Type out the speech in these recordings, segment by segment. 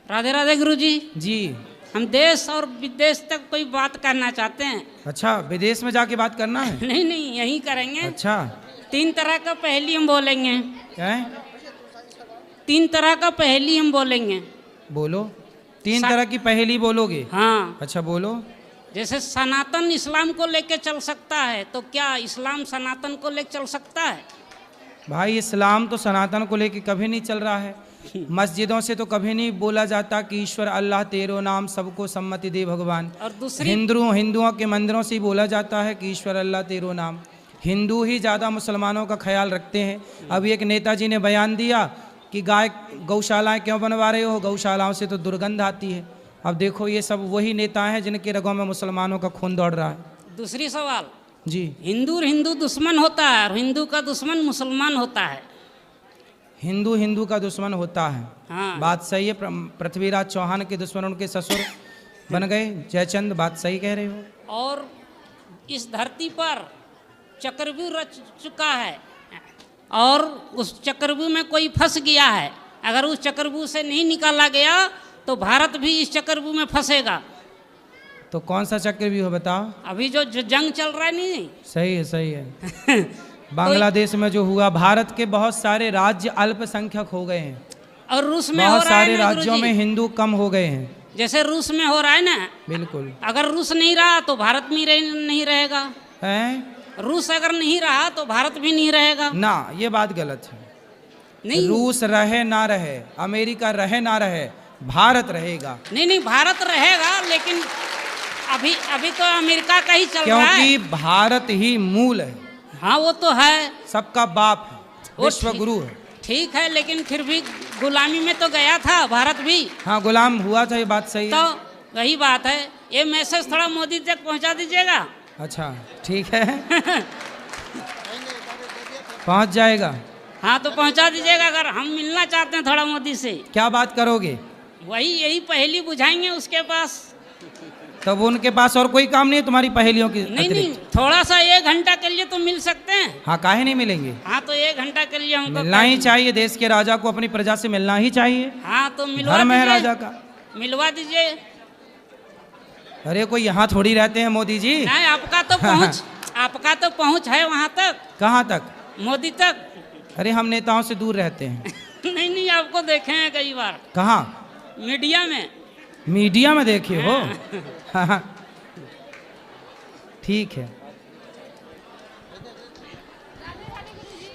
राधे राधे गुरु जी। जी। हम देश और विदेश तक कोई बात करना चाहते हैं। अच्छा, विदेश में जाके बात करना है? नहीं नहीं, यहीं करेंगे। अच्छा। 3 तरह का पहेली हम बोलेंगे। क्या है? 3 तरह का पहेली हम बोलेंगे। बोलो। 3 तरह की पहेली बोलोगे? हाँ। अच्छा बोलो। जैसे सनातन इस्लाम को लेके चल सकता है, तो क्या इस्लाम सनातन को लेके चल सकता है? भाई इस्लाम तो सनातन को लेके कभी नहीं चल रहा है। मस्जिदों से तो कभी नहीं बोला जाता कि ईश्वर अल्लाह तेरो नाम सबको सम्मति दे भगवान। और दूसरी हिंदुओं के मंदिरों से ही बोला जाता है कि ईश्वर अल्लाह तेरो नाम। हिंदू ही ज़्यादा मुसलमानों का ख्याल रखते हैं। अभी एक नेताजी ने बयान दिया कि गाय गौशालाएं क्यों बनवा रहे हो, गौशालाओं से तो दुर्गंध आती है। अब देखो ये सब वही नेता हैं जिनके रगों में मुसलमानों का खून दौड़ रहा है। दूसरी सवाल जी। हिंदू दुश्मन होता है और हिंदू का दुश्मन मुसलमान होता है। हिंदू का दुश्मन होता है। हाँ। बात सही है। पृथ्वीराज चौहान के दुश्मन उनके ससुर बन गए जयचंद। बात सही कह रहे हो। और इस धरती पर चक्रव्यूह रच चुका है और उस चक्रव्यूह में कोई फंस गया है। अगर उस चक्रव्यूह से नहीं निकाला गया तो भारत भी इस चक्रव्यूह में फंसेगा। तो कौन सा चक्रव्यूह है बताओ? अभी जो जंग चल रहा है नहीं। सही है सही है। बांग्लादेश में जो हुआ, भारत के बहुत सारे राज्य अल्पसंख्यक हो गए हैं और रूस में हो बहुत रहा है सारे ना राज्यों में हिंदू कम हो गए हैं। जैसे रूस में हो रहा है ना। बिल्कुल। अगर रूस नहीं रहा तो भारत भी नहीं रहेगा। हैं? रूस अगर नहीं रहा तो भारत भी नहीं रहेगा ना, ये बात गलत है। नहीं, रूस रहे ना रहे, अमेरिका रहे ना रहे, भारत रहेगा। नहीं, भारत रहेगा, लेकिन अभी तो अमेरिका का ही चल रहा है। क्योंकि भारत ही मूल है। हाँ वो तो है, सबका बाप है, विश्व गुरु है। ठीक है, लेकिन फिर भी गुलामी में तो गया था भारत भी। हाँ गुलाम हुआ था, ये बात सही तो है। वही बात है। ये मैसेज थोड़ा मोदी तक पहुंचा दीजिएगा। अच्छा ठीक है। पहुंच जाएगा। हाँ तो पहुंचा दीजिएगा। अगर हम मिलना चाहते हैं थोड़ा मोदी से। क्या बात करोगे? यही पहेली बुझाएंगे उसके पास। तब उनके पास और कोई काम नहीं है तुम्हारी पहेलियों की? नहीं, थोड़ा सा 1 घंटा के लिए तो मिल सकते हैं। हाँ काहे नहीं मिलेंगे? हाँ तो 1 घंटा के लिए हमको मिलना ही चाहिए। देश के राजा को अपनी प्रजा से मिलना ही चाहिए। हाँ तो मिलवा धर्म है दीजिए, राजा का। मिलवा दीजिए। अरे कोई यहाँ थोड़ी रहते हैं मोदी जी। नहीं, आपका तो पहुँच है वहाँ तक। कहाँ तक? मोदी तक। अरे हम नेताओं से दूर रहते हैं। नहीं, आपको देखे हैं कई बार। कहाँ? मीडिया में। मीडिया में देखे हो? हाँ। ठीक है।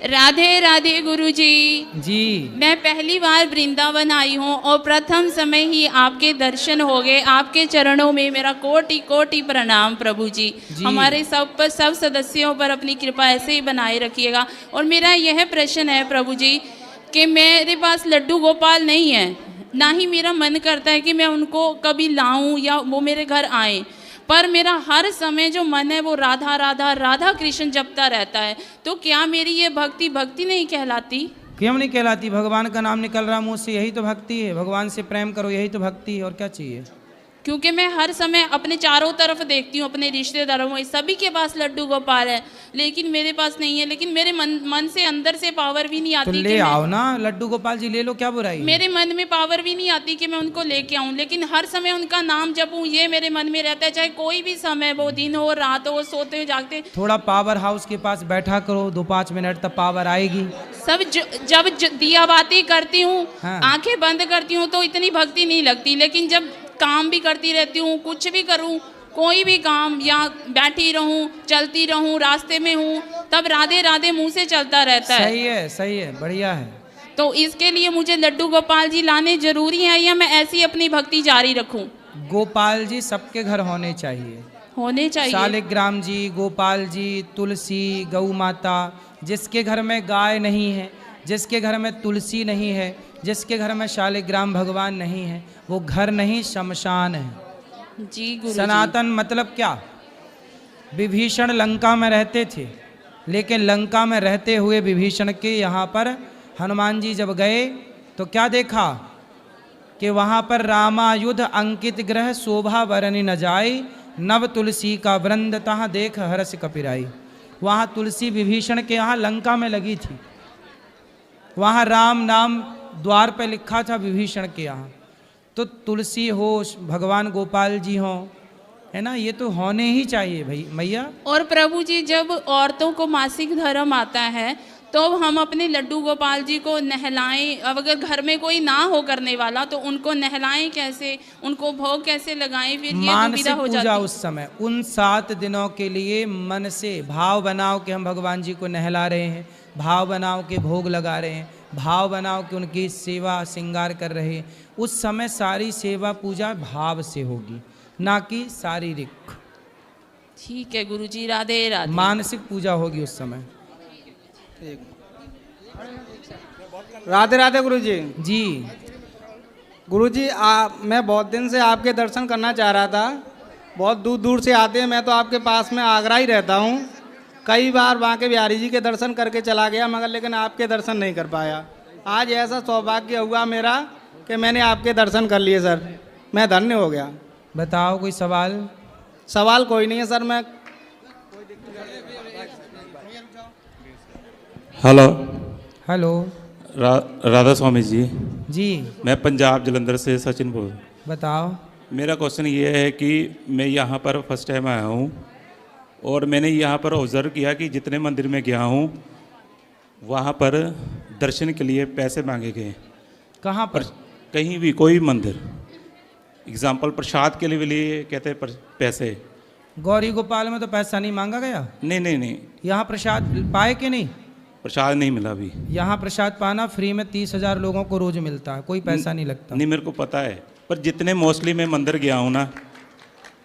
राधे राधे गुरुजी। जी। मैं पहली बार वृंदावन आई हूँ और प्रथम समय ही आपके दर्शन हो गए। आपके चरणों में मेरा कोटि कोटि प्रणाम प्रभु जी। हमारे सब सदस्यों पर अपनी कृपा ऐसे ही बनाए रखिएगा। और मेरा यह प्रश्न है प्रभु जी कि मेरे पास लड्डू गोपाल नहीं है, ना ही मेरा मन करता है कि मैं उनको कभी लाऊं या वो मेरे घर आए, पर मेरा हर समय जो मन है वो राधा राधा राधा कृष्ण जपता रहता है। तो क्या मेरी ये भक्ति नहीं कहलाती? क्यों नहीं कहलाती? भगवान का नाम निकल रहा मुँह से, यही तो भक्ति है। भगवान से प्रेम करो, यही तो भक्ति है। और क्या चाहिए? क्योंकि मैं हर समय अपने चारों तरफ देखती हूँ, अपने रिश्तेदारों में सभी के पास लड्डू गोपाल है, लेकिन मेरे पास नहीं है। लेकिन मेरे मन से अंदर से पावर भी नहीं आती। तो ले आओ ना लड्डू गोपाल जी, ले लो, क्या बुराई है? मेरे मन में पावर भी नहीं आती कि मैं उनको लेके आऊँ, लेकिन हर समय उनका नाम जपूं, ये मेरे मन में रहता है। चाहे कोई भी समय, वो दिन हो रात हो, सोते जागते। थोड़ा पावर हाउस के पास बैठा करो 2-5 मिनट, तब पावर आएगी। सब जब दिया बाती करती हूँ, हाँ। आंखें बंद करती हूँ तो इतनी भक्ति नहीं लगती, लेकिन जब काम भी करती रहती हूँ, कुछ भी करूँ, कोई भी काम, या बैठी रहूँ, चलती रहूँ, रास्ते में हूँ, तब राधे राधे मुंह से चलता रहता है। सही है, बढ़िया है। तो इसके लिए मुझे लड्डू गोपाल जी लाने जरूरी है या मैं ऐसी अपनी भक्ति जारी रखूं? गोपाल जी सबके घर होने चाहिए। शालिग्राम जी, गोपाल जी, तुलसी, गौ माता। जिसके घर में गाय नहीं है, जिसके घर में तुलसी नहीं है, जिसके घर में शालिग्राम भगवान नहीं है, वो घर नहीं शमशान है। जी गुरु सनातन मतलब क्या? विभीषण लंका में रहते थे, लेकिन लंका में रहते हुए विभीषण के यहाँ पर हनुमान जी जब गए तो क्या देखा कि वहाँ पर रामायुध अंकित ग्रह शोभा बरनी न जाई, नव तुलसी का वृंद तहाँ देख हर्ष कपिराई। वहाँ तुलसी विभीषण के यहाँ लंका में लगी थी। वहाँ राम नाम द्वार पे लिखा था विभीषण के यहाँ। तो तुलसी हो, भगवान गोपाल जी हों, है ना, ये तो होने ही चाहिए भाई मैया। और प्रभु जी जब औरतों को मासिक धर्म आता है तो हम अपने लड्डू गोपाल जी को नहलाएं। अब अगर घर में कोई ना हो करने वाला तो उनको नहलाएं कैसे, उनको भोग कैसे लगाएं, फिर ये मानसिक दुविधा हो पूजा जाती। उस समय उन 7 दिनों के लिए मन से भाव बनाओ कि हम भगवान जी को नहला रहे हैं, भाव बनाओ कि भोग लगा रहे हैं, भाव बनाओ कि उनकी सेवा श्रृंगार कर रहे हैं। उस समय सारी सेवा पूजा भाव से होगी, ना कि शारीरिक। ठीक है गुरुजी, राधे राधे। मानसिक पूजा होगी उस समय। राधे राधे गुरुजी। जी गुरुजी मैं बहुत दिन से आपके दर्शन करना चाह रहा था। बहुत दूर दूर से आते हैं, मैं तो आपके पास में आगरा ही रहता हूँ। कई बार बांके बिहारी जी के दर्शन करके चला गया, मगर लेकिन आपके दर्शन नहीं कर पाया। आज ऐसा सौभाग्य हुआ मेरा कि मैंने आपके दर्शन कर लिए सर, मैं धन्य हो गया। बताओ कोई सवाल? सवाल कोई नहीं है सर। मैं हेलो हेलो राधा स्वामी जी, जी मैं पंजाब जलंधर से सचिन बोल। बताओ। मेरा क्वेश्चन ये है कि मैं यहाँ पर फर्स्ट टाइम आया हूँ और मैंने यहाँ पर ऑब्जर्व किया कि जितने मंदिर में गया हूँ वहाँ पर दर्शन के लिए पैसे मांगे गए। कहाँ पर? कहीं भी कोई मंदिर, एग्जाम्पल प्रसाद के लिए कहते हैं पैसे। गौरी गोपाल में तो पैसा नहीं मांगा गया। नहीं, यहाँ प्रसाद पाए कि नहीं? प्रसाद नहीं मिला अभी। यहाँ प्रसाद पाना फ्री में 30,000 लोगों को रोज मिलता है, कोई पैसा नहीं लगता। नहीं, मेरे को पता है, पर जितने मोस्टली मैं मंदिर गया हूँ ना,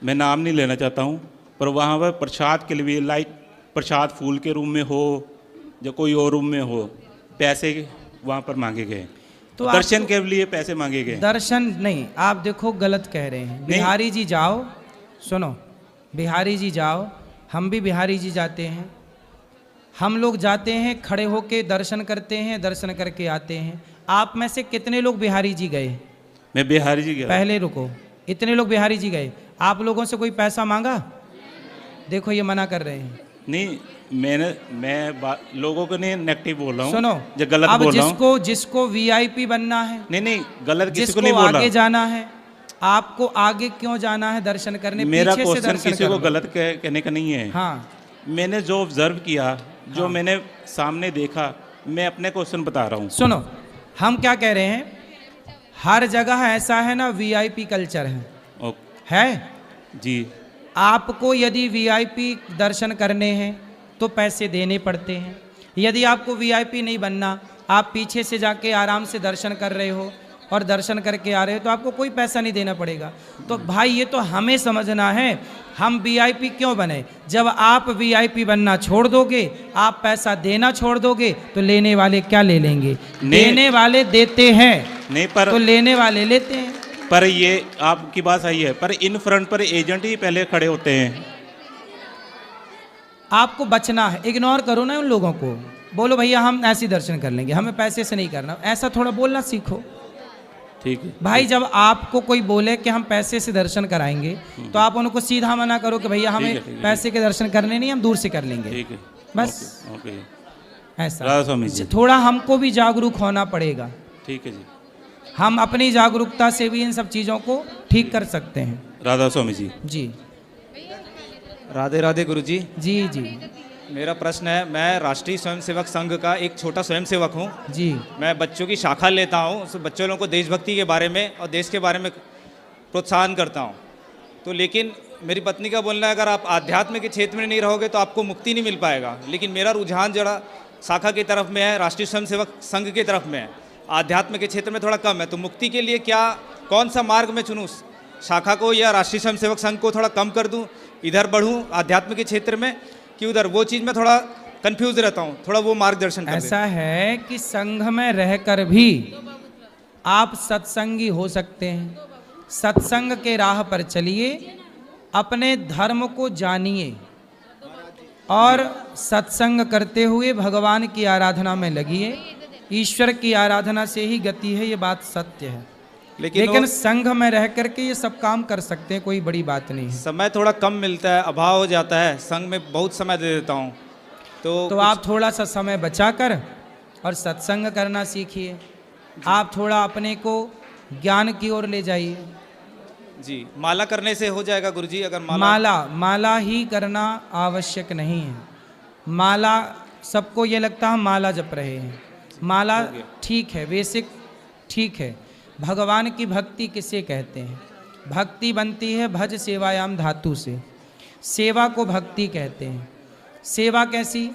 मैं नाम नहीं लेना चाहता हूँ, पर वहाँ पर प्रसाद के लिए लाइक प्रसाद फूल के रूम में हो या कोई और रूम में हो, पैसे वहाँ पर मांगे गए। तो दर्शन के लिए पैसे मांगे गए। दर्शन नहीं, आप देखो गलत कह रहे हैं। बिहारी जी जाओ, सुनो, बिहारी जी जाओ, हम भी बिहारी जी जाते हैं। हम लोग जाते हैं, खड़े होके दर्शन करते हैं, दर्शन करके आते हैं। आप में से कितने लोग बिहारी जी गए? मैं बिहारी जी गया। पहले रुको, इतने लोग बिहारी जी गए, आप लोगों से कोई पैसा मांगा? देखो ये मना कर रहे हैं। नहीं, मैं लोगों को नहीं नेगेटिव बोल रहा हूँ। सुनो, जो गलत अब बोल रहा हूँ। जिसको वीआईपी बनना है, नहीं, गलत किसी को जिसको नहीं बोला। आगे जाना है, आपको आगे क्यों जाना है दर्शन करने? मेरा पीछे से क्वेश्चन दर्शन किसी को करो। गलत कहने का नहीं है। हाँ, मैंने जो ऑब्जर्व किया, जो मैंने सामने देखा, मैं अपने क्वेश्चन बता रहा हूँ। सुनो, हम क्या कह रहे हैं, हर जगह ऐसा है ना, वीआईपी कल्चर है जी। आपको यदि वीआईपी दर्शन करने हैं तो पैसे देने पड़ते हैं। यदि आपको वीआईपी नहीं बनना, आप पीछे से जाके आराम से दर्शन कर रहे हो और दर्शन करके आ रहे हो, तो आपको कोई पैसा नहीं देना पड़ेगा। तो भाई ये तो हमें समझना है, हम वीआईपी क्यों बने? जब आप वीआईपी बनना छोड़ दोगे, आप पैसा देना छोड़ दोगे, तो लेने वाले क्या ले लेंगे? देने वाले देते हैं, नहीं, पर तो लेने वाले लेते हैं। पर ये आपकी बात सही है, पर इन फ्रंट पर एजेंट ही पहले खड़े होते हैं। आपको बचना है, इग्नोर करो ना उन लोगों को, बोलो भैया हम ऐसे ही दर्शन कर लेंगे, हमें पैसे से नहीं करना। ऐसा थोड़ा बोलना सीखो। ठीक है भाई, जब आपको कोई बोले कि हम पैसे से दर्शन कराएंगे, तो आप उनको सीधा मना करो कि भैया हमें ठीक है। पैसे के दर्शन करने नहीं, हम दूर से कर लेंगे। ठीक है, बस ओके। ऐसा। राधा स्वामी जी। थोड़ा हमको भी जागरूक होना पड़ेगा। ठीक है जी। हम अपनी जागरूकता से भी इन सब चीज़ों को ठीक कर सकते हैं। राधा स्वामी जी। जी राधे राधे गुरुजी। जी जी मेरा प्रश्न है, मैं राष्ट्रीय स्वयंसेवक संघ का एक छोटा स्वयंसेवक हूँ। जी। मैं बच्चों की शाखा लेता हूँ, उस बच्चों लोगों को देशभक्ति के बारे में और देश के बारे में प्रोत्साहन करता हूँ। तो लेकिन मेरी पत्नी का बोलना है, अगर आप आध्यात्म के क्षेत्र में नहीं रहोगे तो आपको मुक्ति नहीं मिल पाएगा। लेकिन मेरा रुझान जरा शाखा की तरफ में है, राष्ट्रीय स्वयंसेवक संघ की तरफ में है, आध्यात्म के क्षेत्र में थोड़ा कम है। तो मुक्ति के लिए क्या, कौन सा मार्ग मैं चुनूँ? शाखा को या राष्ट्रीय स्वयंसेवक संघ को थोड़ा कम कर दूँ, इधर बढ़ूँ आध्यात्म के क्षेत्र में, कि उधर? वो चीज़ में थोड़ा कंफ्यूज रहता हूँ, थोड़ा वो मार्गदर्शन कर दें। ऐसा है कि संघ में रहकर भी आप सत्संगी हो सकते हैं। सत्संग के राह पर चलिए, अपने धर्म को जानिए और सत्संग करते हुए भगवान की आराधना में लगिए। ईश्वर की आराधना से ही गति है, ये बात सत्य है। लेकिन संघ में रह करके ये सब काम कर सकते हैं, कोई बड़ी बात नहीं है। समय थोड़ा कम मिलता है, अभाव हो जाता है, संघ में बहुत समय दे देता हूँ। तो आप थोड़ा सा समय बचा कर और सत्संग करना सीखिए। आप थोड़ा अपने को ज्ञान की ओर ले जाइए। जी, माला करने से हो जाएगा गुरुजी? अगर माला ही करना आवश्यक नहीं है। माला सबको ये लगता है हम माला जप रहे हैं। माला ठीक है, बेसिक ठीक है। भगवान की भक्ति किसे कहते हैं? भक्ति बनती है भज सेवायाम धातु से। सेवा को भक्ति कहते हैं। सेवा कैसी?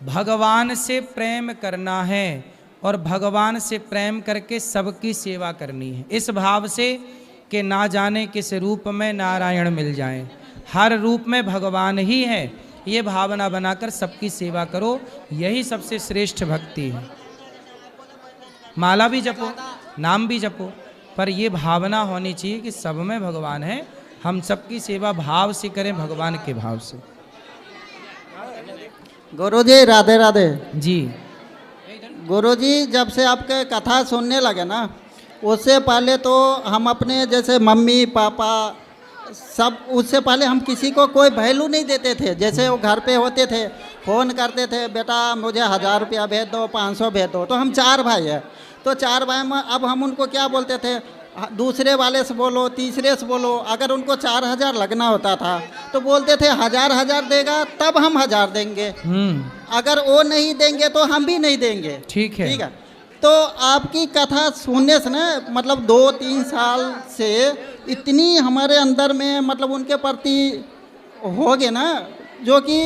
भगवान से प्रेम करना है और भगवान से प्रेम करके सबकी सेवा करनी है, इस भाव से कि ना जाने किस रूप में नारायण मिल जाएं, हर रूप में भगवान ही है, ये भावना बनाकर सबकी सेवा करो। यही सबसे श्रेष्ठ भक्ति है। माला भी जपो, नाम भी जपो, पर ये भावना होनी चाहिए कि सब में भगवान है, हम सबकी सेवा भाव से करें, भगवान के भाव से। गुरुजी राधे राधे। जी गुरुजी, जब से आपके कथा सुनने लगे ना, उससे पहले तो हम अपने जैसे मम्मी पापा सब, उससे पहले हम किसी को कोई वैल्यू नहीं देते थे। जैसे वो घर पे होते थे, फ़ोन करते थे, बेटा मुझे 1000 रुपया भेज दो, 500 भेज दो। तो हम 4 भाई हैं, तो 4 भाई में अब हम उनको क्या बोलते थे, दूसरे वाले से बोलो, तीसरे से बोलो। अगर उनको 4000 लगना होता था तो बोलते थे 1000 देगा तब हम 1000 देंगे, अगर वो नहीं देंगे तो हम भी नहीं देंगे। ठीक है, ठीक है। तो आपकी कथा सुनने से ना, मतलब 2-3 साल से इतनी हमारे अंदर में मतलब उनके प्रति हो गए ना, जो कि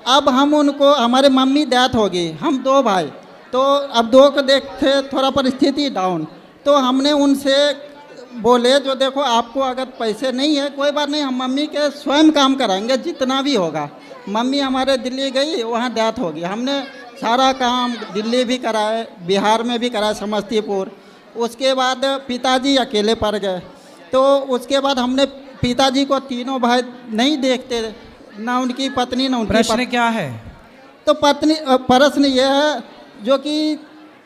अब हम उनको, हमारे मम्मी डेथ हो गई, हम 2 भाई, तो अब 2 को देखते थोड़ा परिस्थिति डाउन, तो हमने उनसे बोले जो देखो आपको अगर पैसे नहीं है कोई बात नहीं, हम मम्मी के स्वयं काम कराएंगे जितना भी होगा। मम्मी हमारे दिल्ली गई, वहाँ डेथ हो गई, हमने सारा काम दिल्ली भी कराए, बिहार में भी कराए, समस्तीपुर। उसके बाद पिताजी अकेले पड़ गए, तो उसके बाद हमने पिताजी को, तीनों भाई नहीं देखते, ना उनकी पत्नी ना उनकी प्रश्न क्या है? तो प्रश्न ये है जो कि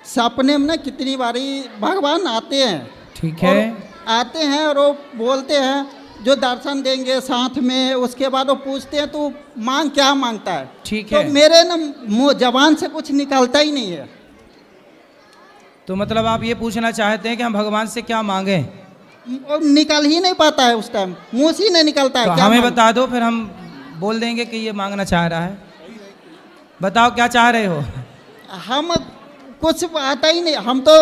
सपने में ना कितनी बारी भगवान आते हैं, ठीक है, आते हैं और वो बोलते हैं जो दर्शन देंगे साथ में। उसके बाद वो पूछते हैं तू मांग क्या मांगता है, ठीक तो है। मेरे ना मुँह जबान से कुछ निकलता ही नहीं है। तो मतलब आप ये पूछना चाहते हैं कि हम भगवान से क्या मांगें? और निकल ही नहीं पाता है, उस टाइम मुँह से ही नहीं निकलता है। तो क्या हमें मांग- बता दो, फिर हम बोल देंगे कि ये मांगना चाह रहा है। बताओ क्या चाह रहे हो? हम कुछ आता ही नहीं, हम तो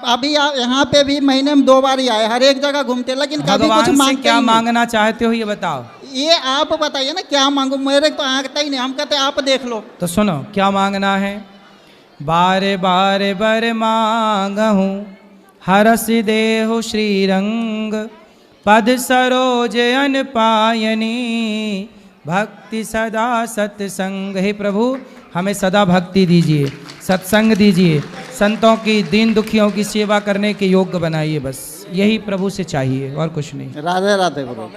अभी यहाँ पे भी महीने में 2 बार ही आए, हर एक जगह घूमते, लेकिन कभी कुछ भगवान से मांगते क्या ही नहीं। मांगना चाहते हो ये बताओ। ये आप बताइए ना क्या मांगू, मेरे तो आता ही नहीं, हम कहते आप देख लो। तो सुनो क्या मांगना है। बारे बारे बर मांगहूँ हरस देहु श्रीरंग, पद सरोज अन पायनी, भक्ति सदा सत्संग। हे प्रभु हमें सदा भक्ति दीजिए, सत्संग दीजिए, संतों की, दीन दुखियों की सेवा करने के योग्य बनाइए, बस यही प्रभु से चाहिए और कुछ नहीं। राधे राधे गुरु।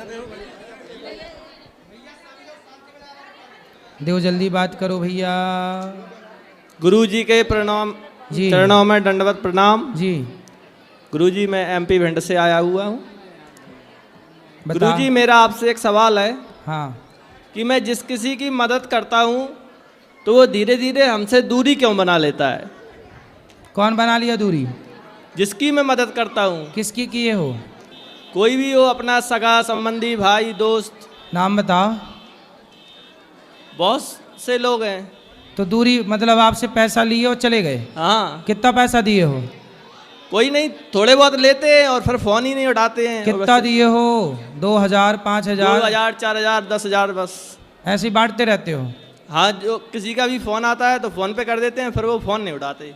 देव जल्दी बात करो भैया। गुरु जी के प्रणाम, जी चरणों में दंडवत प्रणाम। जी गुरु जी मैं MP भिंड से आया हुआ हूँ। बता। गुरु जी मेरा आपसे एक सवाल है हाँ, कि मैं जिस किसी की मदद करता हूँ तो वो धीरे धीरे हमसे दूरी क्यों बना लेता है? कौन बना लिया दूरी? जिसकी मैं मदद करता हूँ, किसकी किए हो? कोई भी हो, अपना सगा संबंधी, भाई, दोस्त, नाम बताओ। बहुत से लोग हैं। तो दूरी मतलब आपसे पैसा लिए और चले गए? हाँ, कितना पैसा दिए हो? कोई नहीं, थोड़े बहुत लेते हैं और फिर फ़ोन ही नहीं उठाते हैं। कितना दिए हो? 2000, 5000, 2000, 4000, 10,000 बस ऐसे ही बांटते रहते हो? हाँ, जो किसी का भी फ़ोन आता है तो फ़ोन पे कर देते हैं, फिर वो फ़ोन नहीं उठाते।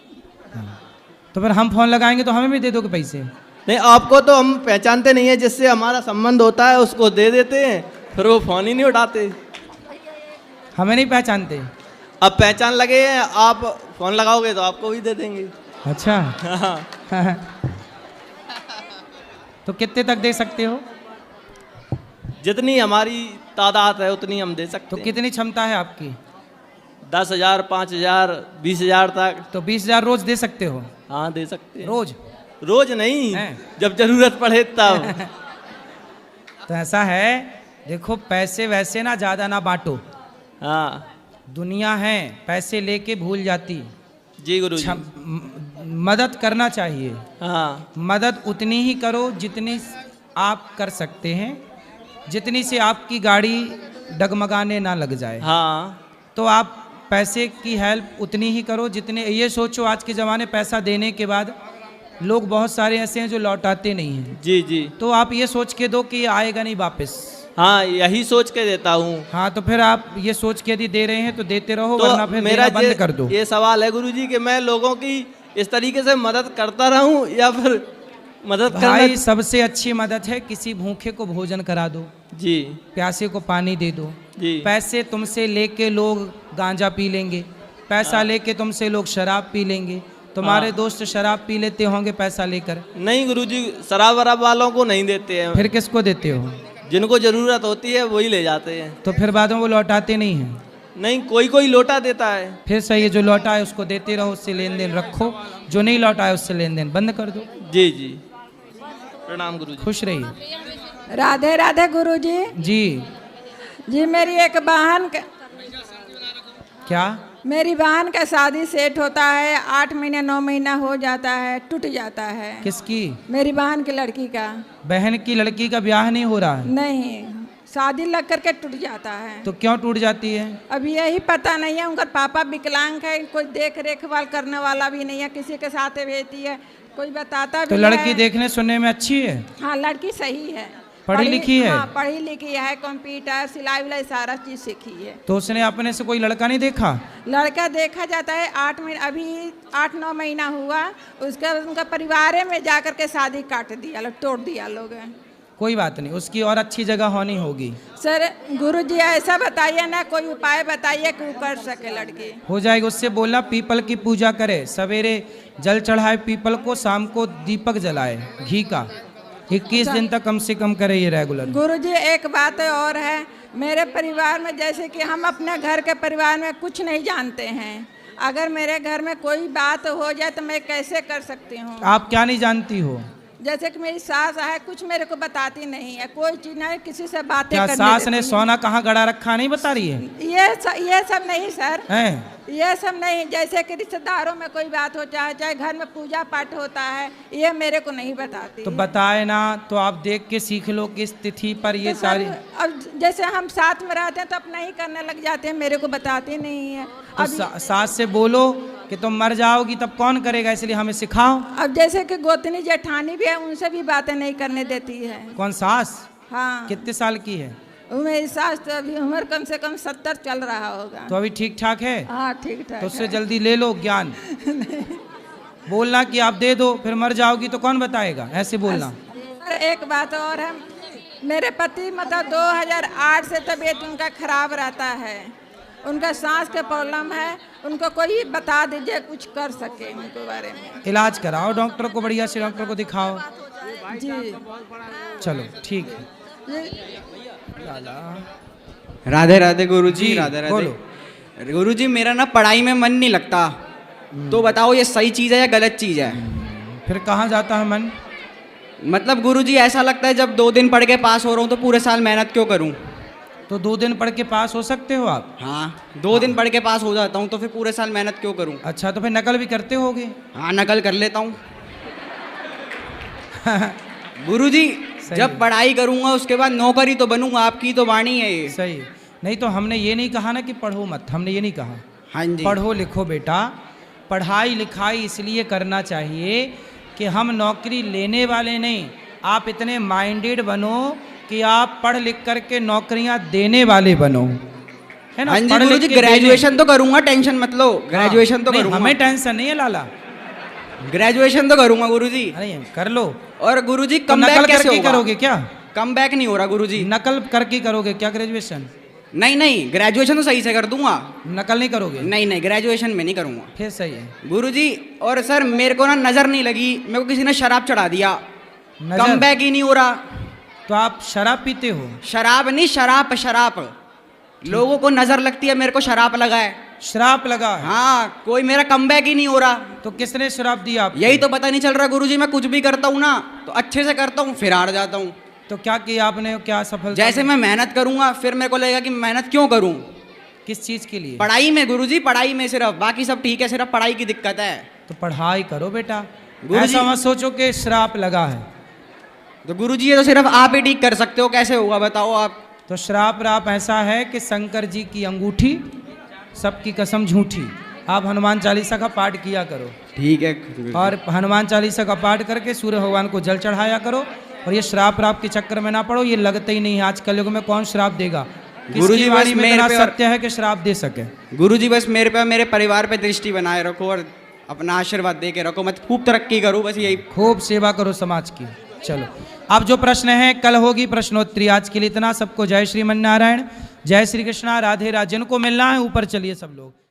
तो फिर हम फोन लगाएंगे तो हमें भी दे दोगे पैसे? नहीं, आपको तो हम पहचानते नहीं है, जिससे हमारा संबंध होता है उसको दे देते हैं, फिर वो फ़ोन ही नहीं उठाते। हमें नहीं पहचानते? अब पहचान लगे हैं, आप फ़ोन लगाओगे तो आपको भी दे देंगे। अच्छा हाँ, तो कितने तक दे सकते हो? जितनी हमारी तादाद है उतनी हम दे सकते तो हैं। कितनी क्षमता है आपकी? 10,000, 5,000, 20,000 तक। तो 20,000 रोज दे सकते हो? हाँ, दे सकते हैं। रोज? रोज नहीं, हैं? जब जरूरत पड़े तब। तो ऐसा है, देखो पैसे वैसे ना ज़्यादा ना बांटो। हाँ दुनिया है पैसे लेके भूल जाती। जी गुरु जी। मदद करना चाहिए। हाँ मदद उतनी ही करो जितनी आप कर सकते हैं, जितनी से आपकी गाड़ी डगमगाने ना लग जाए। हाँ तो आप पैसे की हेल्प उतनी ही करो जितने, ये सोचो आज के ज़माने पैसा देने के बाद लोग बहुत सारे ऐसे हैं जो लौटाते नहीं हैं। जी जी। तो आप ये सोच के दो कि ये आएगा नहीं वापस। हाँ यही सोच के देता हूँ। हाँ तो फिर आप ये सोच के यदि दे रहे हैं तो देते रहो, तो वरना फिर मेरा देना बंद कर दो। ये सवाल है गुरुजी कि मैं लोगों की इस तरीके से मदद करता रहूं या फिर मदद भाई करना। सबसे अच्छी मदद है किसी भूखे को भोजन करा दो, जी प्यासे को पानी दे दो। जी। पैसे तुमसे लेके लोग गांजा पी लेंगे, पैसा लेके तुमसे लोग शराब पी लेंगे। तुम्हारे दोस्त शराब पी लेते होंगे पैसा लेकर। नहीं गुरुजी, शराब वराब वालों को नहीं देते हैं। फिर किसको देते हो? जिनको जरूरत होती है वही ले जाते हैं। तो फिर बाद में वो लौटाते नहीं हैं। नहीं, कोई कोई लोटा देता है। फिर सही है, जो लौटा है उसको देते रहो, उससे लेन देन रखो। जो नहीं लौटा है उससे लेन देन बंद कर दो। जी जी, प्रणाम गुरुजी। खुश रहिए। राधे राधे गुरुजी। जी जी मेरी एक बहन क्या? मेरी बहन का शादी सेट होता है, 8 महीने 9 महीना हो जाता है, टूट जाता है। किसकी? मेरी बहन की लड़की का। बहन की लड़की का ब्याह नहीं हो रहा है? नहीं, शादी लग करके टूट जाता है। तो क्यों टूट जाती है? अब यही पता नहीं है। उनका पापा विकलांग है, कोई देख रेख वाल करने वाला भी नहीं है, किसी के साथ भेजती है, कोई बताता भी तो है। लड़की देखने सुनने में अच्छी है? हाँ लड़की सही है, पढ़ी लिखी है? हाँ पढ़ी लिखी है, कंप्यूटर सिलाई विलाई सारा चीज सीखी है। तो उसने अपने से कोई लड़का नहीं देखा? लड़का देखा जाता है 8 महीने, अभी 8-9 महीना हुआ, उसका उनका परिवार में जाकर के शादी काट दिया लोग, तोड़ दिया लोग। कोई बात नहीं, उसकी और अच्छी जगह होनी होगी। सर गुरुजी ऐसा बताइए ना, कोई उपाय बताइए कि वो कर सके लड़की। हो जाएगी। उससे बोलना पीपल की पूजा करे, सवेरे जल चढ़ाए पीपल को, शाम को दीपक जलाए घी का, 21 दिन तक कम से कम करे ये रेगुलर। गुरुजी एक बात और है, मेरे परिवार में जैसे कि हम अपने घर के परिवार में कुछ नहीं जानते हैं, अगर मेरे घर में कोई बात हो जाए तो मैं कैसे कर सकती हूँ? आप क्या नहीं जानती हो? जैसे कि मेरी सास है, कुछ मेरे को बताती नहीं है, कोई चीज नहीं, किसी से बातें क्या करने सास ने देती सोना कहाँ गड़ा रखा नहीं बता रही है? ये सब नहीं सर, हैं? ये सब नहीं। जैसे कि रिश्तेदारों में कोई बात हो, चाहे घर में पूजा पाठ होता है, ये मेरे को नहीं बताती। तो बताए ना, तो आप देख के सीख लो किस तिथि पर ये तो सारी। अब जैसे हम साथ में रहते हैं तो अपना ही करने लग जाते हैं, मेरे को बताती नहीं है। तो सास से बोलो कि तुम मर जाओगी तब कौन करेगा, इसलिए हमें सिखाओ। अब जैसे कि गोतनी जेठानी भी है, उनसे भी बातें नहीं करने देती है। कौन सास? हाँ। कितने साल की है? मेरी सास तो अभी उम्र कम से कम 70 चल रहा होगा। तो अभी ठीक ठाक है? हाँ ठीक ठाक। तो उससे जल्दी ले लो ज्ञान। बोलना कि आप दे दो, फिर मर जाओगी तो कौन बताएगा, ऐसे बोलना। एक बात और है, मेरे पति मतलब 2008 से तबीयत उनका खराब रहता है, उनका सांस का प्रॉब्लम है, उनको कोई बता दीजिए कुछ कर सके उनके बारे में। इलाज कराओ, डॉक्टर को बढ़िया से डॉक्टर को दिखाओ। जी चलो ठीक है। राधे राधे गुरुजी। जी, राधे बोलो। राधे गुरुजी। मेरा ना पढ़ाई में मन नहीं लगता, तो बताओ ये सही चीज़ है या गलत चीज़ है? फिर कहाँ जाता है मन? मतलब गुरुजी ऐसा लगता है जब 2 दिन पढ़ के पास हो रहा हूँ तो पूरे साल मेहनत क्यों करूँ? तो 2 दिन पढ़ के पास हो सकते हो आप? हाँ 2 दिन पढ़ के पास हो जाता हूँ तो फिर पूरे साल मेहनत क्यों करूँ? अच्छा, तो फिर नकल भी करते होगे? हाँ नकल कर लेता हूँ। गुरुजी जब पढ़ाई करूँगा उसके बाद नौकरी तो बनूंगा, आपकी तो वाणी है ये। सही। नहीं तो हमने ये नहीं कहा ना कि पढ़ो मत, हमने ये नहीं कहा। हाँ जी। पढ़ो लिखो बेटा, पढ़ाई लिखाई इसलिए करना चाहिए कि हम नौकरी लेने वाले नहीं, आप इतने माइंडेड बनो कि आप पढ़ लिख करके नौकरियां देने वाले बनो, है ना? हाँ जी पढ़ लिख गुरुजी, के ग्रेजुएशन तो करूँगा, टेंशन मत लो, ग्रेजुएशन तो नहीं, करूँगा। हमें टेंशन नहीं है लाला, ग्रेजुएशन तो करूँगा गुरुजी। नहीं कर लो। और गुरुजी तो कम नकल बैक कैसे करके होगा? करोगे क्या? कम बैक नहीं हो रहा गुरुजी। नकल करके करोगे क्या ग्रेजुएशन? नहीं नहीं, ग्रेजुएशन तो सही से कर दूंगा। नकल नहीं करोगे? नहीं नहीं, ग्रेजुएशन में नहीं करूंगा। फिर सही है गुरुजी। और सर मेरे को ना नजर नहीं लगी, मेरे को किसी ने शराब चढ़ा दिया, नजर? कम बैक ही नहीं हो रहा। तो आप शराब पीते हो? शराब नहीं, शराब शराब। लोगों को नजर लगती है, मेरे को शराब लगा है। श्राप लगा है? हाँ, कोई मेरा कम बैक ही नहीं हो रहा। तो किसने श्राप दिया आपको? यही तो पता नहीं चल रहा गुरुजी। मैं कुछ भी करता हूँ ना तो अच्छे से करता हूँ, फिर हार जाता हूँ। तो क्या किया आपने, क्या सफलता? जैसे मैं मेहनत करूंगा फिर मेरे को लगेगा कि मेहनत क्यों करूं। किस चीज के लिए? पढ़ाई में गुरुजी, पढ़ाई में सिर्फ, बाकी सब ठीक है, सिर्फ पढ़ाई की दिक्कत है। तो पढ़ाई करो बेटा, गुरुजी- ऐसा मत सोचो कि श्राप लगा है। तो गुरुजी ये तो सिर्फ आप ही ठीक कर सकते हो, कैसे होगा बताओ आप। तो श्राप राप ऐसा है कि शंकर जी की अंगूठी सबकी कसम झूठी। आप हनुमान चालीसा का पाठ किया करो, ठीक है। और हनुमान चालीसा का पाठ करके सूर्य भगवान को जल चढ़ाया करो। और ये श्राप राप के चक्कर में ना पड़ो, ये लगते ही नहीं है। आज कलयुग में कौन श्राप देगा? गुरुजी किसकी बस वाणी में मेरे इतना पे और- सत्य है कि श्राप दे सके? गुरुजी बस मेरे पे और मेरे परिवार पे दृष्टि बनाए रखो और अपना आशीर्वाद दे के रखो, मैं खूब तरक्की करूँ, बस यही। खूब सेवा करो समाज की। चलो अब जो प्रश्न है कल होगी प्रश्नोत्तरी। आज के लिए इतना। सबको जय श्रीमन नारायण, जय श्री कृष्णा, राधे राधे। जिनको मिलना है ऊपर चलिए सब लोग।